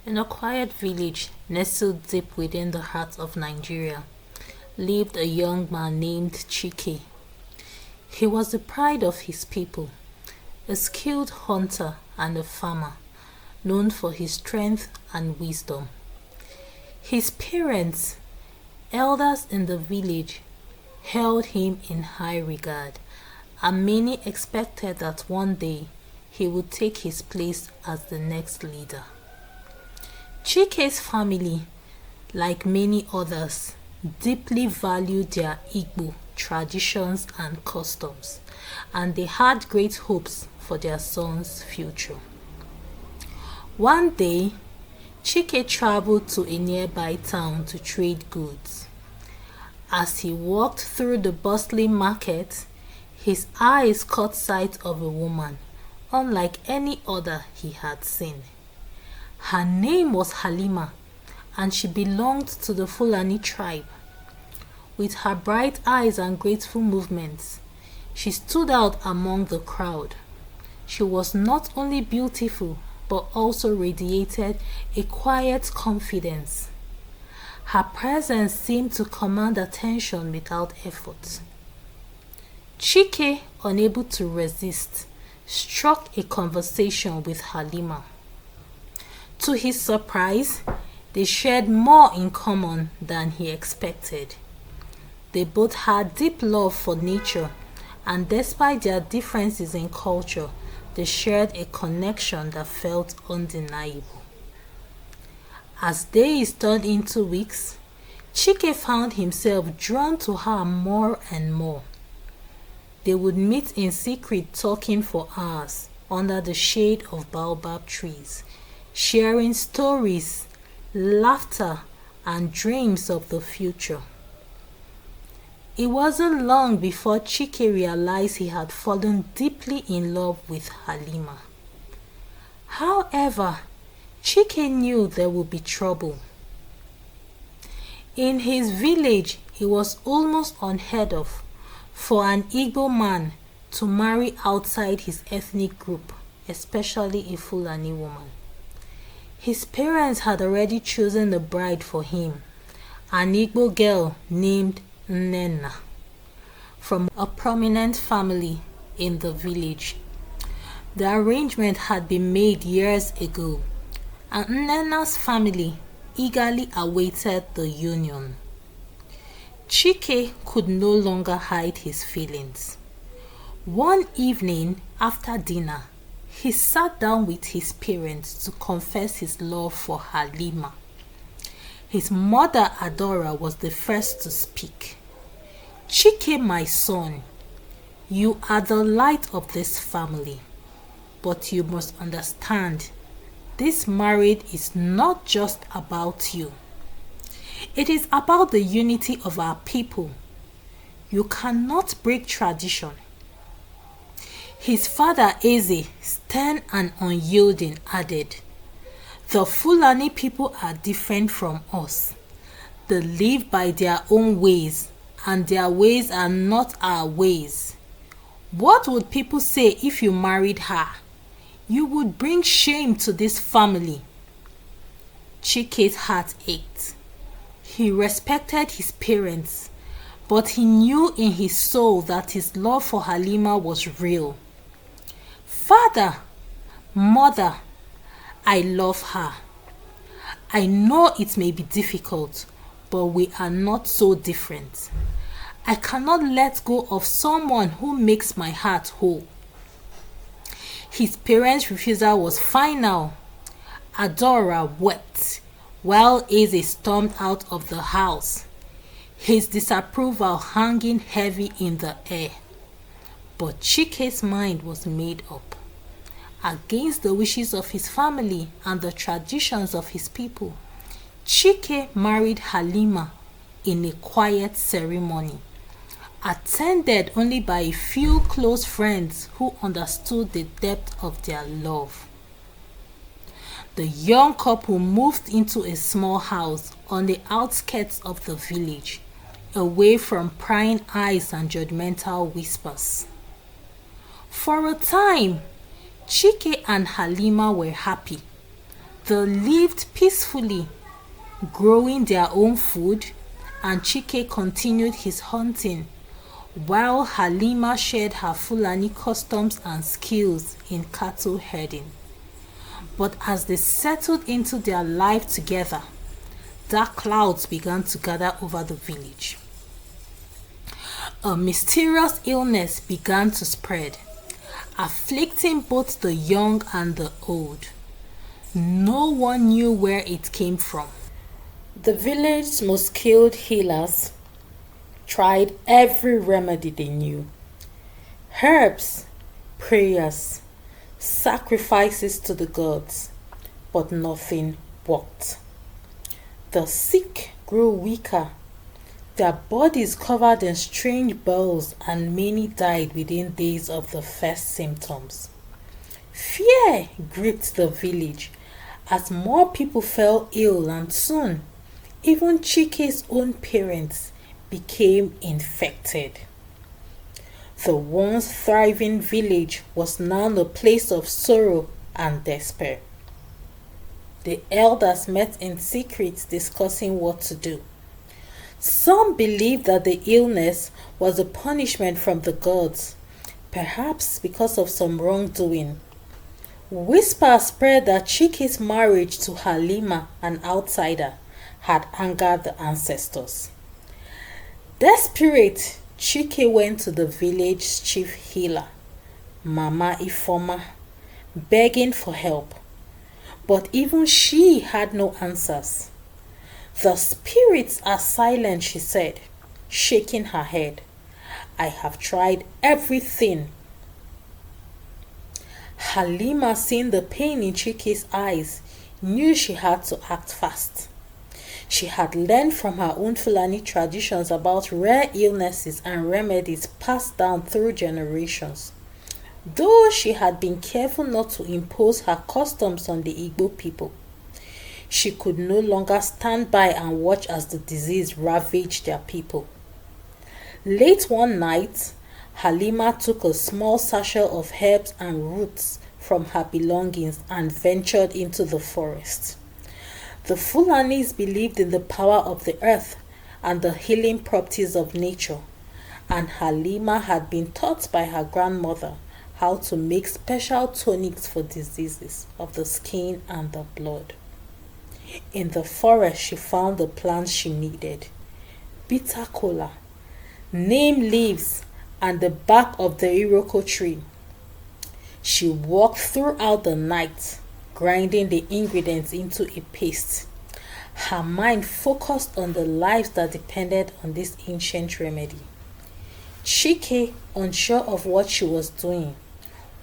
In a quiet village nestled deep within the heart of Nigeria lived a young man named Chike. He was the pride of his people, a skilled hunter and a farmer, known for his strength and wisdom. His parents, elders in the village, held him in high regard, and many expected that one day he would take his place as the next leader. Chike's family, like many others, deeply valued their Igbo traditions and customs, and they had great hopes for their son's future. One day, Chike traveled to a nearby town to trade goods. As he walked through the bustling market, his eyes caught sight of a woman, unlike any other he had seen. Her name was Halima, and she belonged to the Fulani tribe. With her bright eyes and graceful movements, she stood out among the crowd. She was not only beautiful, but also radiated a quiet confidence. Her presence seemed to command attention without effort. Chike, unable to resist, struck a conversation with Halima. To his surprise, they shared more in common than he expected. They both had deep love for nature, and despite their differences in culture, they shared a connection that felt undeniable. As days turned into weeks, Chike found himself drawn to her more and more. They would meet in secret, talking for hours under the shade of baobab trees, sharing stories, laughter, and dreams of the future. It wasn't long before Chike realized he had fallen deeply in love with Halima. However, Chike knew there would be trouble. In his village, it was almost unheard of for an Igbo man to marry outside his ethnic group, especially a Fulani woman. His parents had already chosen a bride for him, an Igbo girl named Nnenna, from a prominent family in the village. The arrangement had been made years ago, and Nnenna's family eagerly awaited the union. Chike could no longer hide his feelings. One evening after dinner, he sat down with his parents to confess his love for Halima. His mother, Adora, was the first to speak. "Chike, my son, you are the light of this family, but you must understand, this marriage is not just about you. It is about the unity of our people. You cannot break tradition." His father, Eze, stern and unyielding, added, "The Fulani people are different from us. They live by their own ways, and their ways are not our ways. What would people say if you married her? You would bring shame to this family." Chike's heart ached. He respected his parents, but he knew in his soul that his love for Halima was real. "Father, mother, I love her. I know it may be difficult, but we are not so different. I cannot let go of someone who makes my heart whole." His parents' refusal was final. Adora wept while Eze stormed out of the house, his disapproval hanging heavy in the air. But Chike's mind was made up. Against the wishes of his family and the traditions of his people, Chike married Halima in a quiet ceremony, attended only by a few close friends who understood the depth of their love. The young couple moved into a small house on the outskirts of the village, away from prying eyes and judgmental whispers. For a time, Chike and Halima were happy. They lived peacefully, growing their own food, and Chike continued his hunting, while Halima shared her Fulani customs and skills in cattle herding. But as they settled into their life together, dark clouds began to gather over the village. A mysterious illness began to spread, afflicting both the young and the old. No one knew where it came from. The village's most skilled healers tried every remedy they knew. Herbs, prayers, sacrifices to the gods, but nothing worked. The sick grew weaker. Their bodies covered in strange boils, and many died within days of the first symptoms. Fear gripped the village as more people fell ill, and soon even Chike's own parents became infected. The once thriving village was now a place of sorrow and despair. The elders met in secret discussing what to do. Some believed that the illness was a punishment from the gods, perhaps because of some wrongdoing. Whispers spread that Chike's marriage to Halima, an outsider, had angered the ancestors. Desperate, Chike went to the village's chief healer, Mama Ifoma, begging for help. But even she had no answers. The spirits are silent, she said, shaking her head. I have tried everything. Halima, seeing the pain in Chike's eyes, knew she had to act fast. She had learned from her own Fulani traditions about rare illnesses and remedies passed down through generations. Though she had been careful not to impose her customs on the Igbo people, she could no longer stand by and watch as the disease ravaged their people. Late one night, Halima took a small sachet of herbs and roots from her belongings and ventured into the forest. The Fulanis believed in the power of the earth and the healing properties of nature, and Halima had been taught by her grandmother how to make special tonics for diseases of the skin and the blood. In the forest, she found the plants she needed: bitter kola, neem leaves, and the bark of the iroko tree. She walked throughout the night, grinding the ingredients into a paste. Her mind focused on the lives that depended on this ancient remedy. Chike, unsure of what she was doing,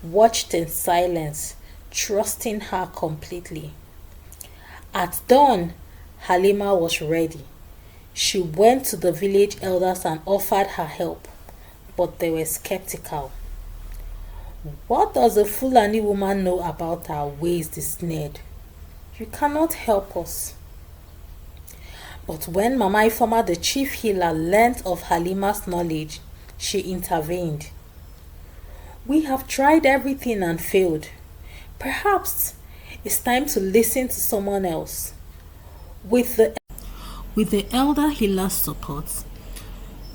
watched in silence, trusting her completely. At dawn, Halima was ready. She went to the village elders and offered her help, but they were skeptical. What does a Fulani woman know about our ways? They sneered. You cannot help us. But when Mama Ifoma, the chief healer, learnt of Halima's knowledge, she intervened. We have tried everything and failed. Perhaps it's time to listen to someone else. With the elder healer's support,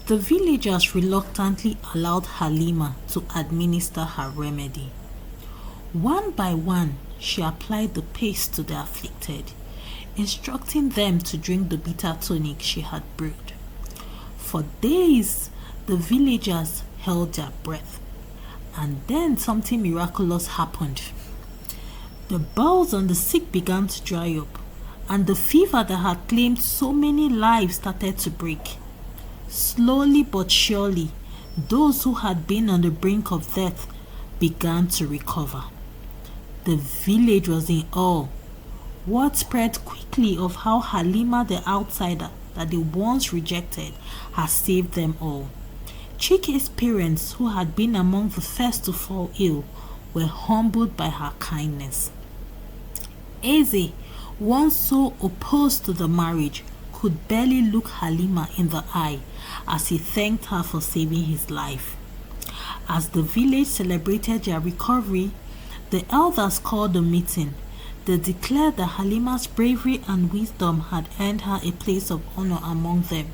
the villagers reluctantly allowed Halima to administer her remedy. One by one, she applied the paste to the afflicted, instructing them to drink the bitter tonic she had brewed. For days, the villagers held their breath, and then something miraculous happened. The boils on the sick began to dry up, and the fever that had claimed so many lives started to break. Slowly but surely, those who had been on the brink of death began to recover. The village was in awe. Word spread quickly of how Halima, the outsider that they once rejected, had saved them all. Chike's parents, who had been among the first to fall ill, were humbled by her kindness. Eze, once so opposed to the marriage, could barely look Halima in the eye as he thanked her for saving his life. As the village celebrated their recovery, the elders called a meeting. They declared that Halima's bravery and wisdom had earned her a place of honor among them.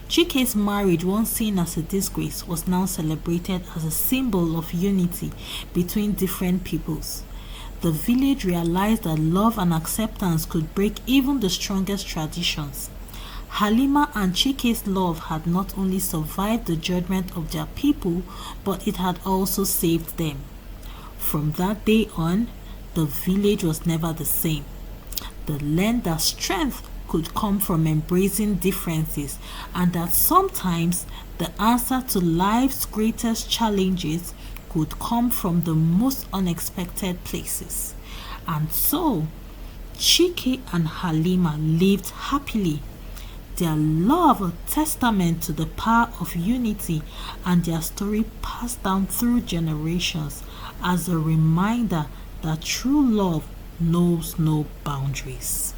CHIKE'S marriage, once seen as a disgrace, was now celebrated as a symbol of unity between different peoples. The village realized that love and acceptance could break even the strongest traditions. Halima and CHIKE'S love had not only survived the judgment of their people, but it had also saved them. From that day on, the village was never the same. They learned that strength could come from embracing differences, and that sometimes the answer to life's greatest challenges could come from the most unexpected places. And so, CHIKE and Halima lived happily. Their love a testament to the power of unity, and their story passed down through generations as a reminder that true love knows no boundaries.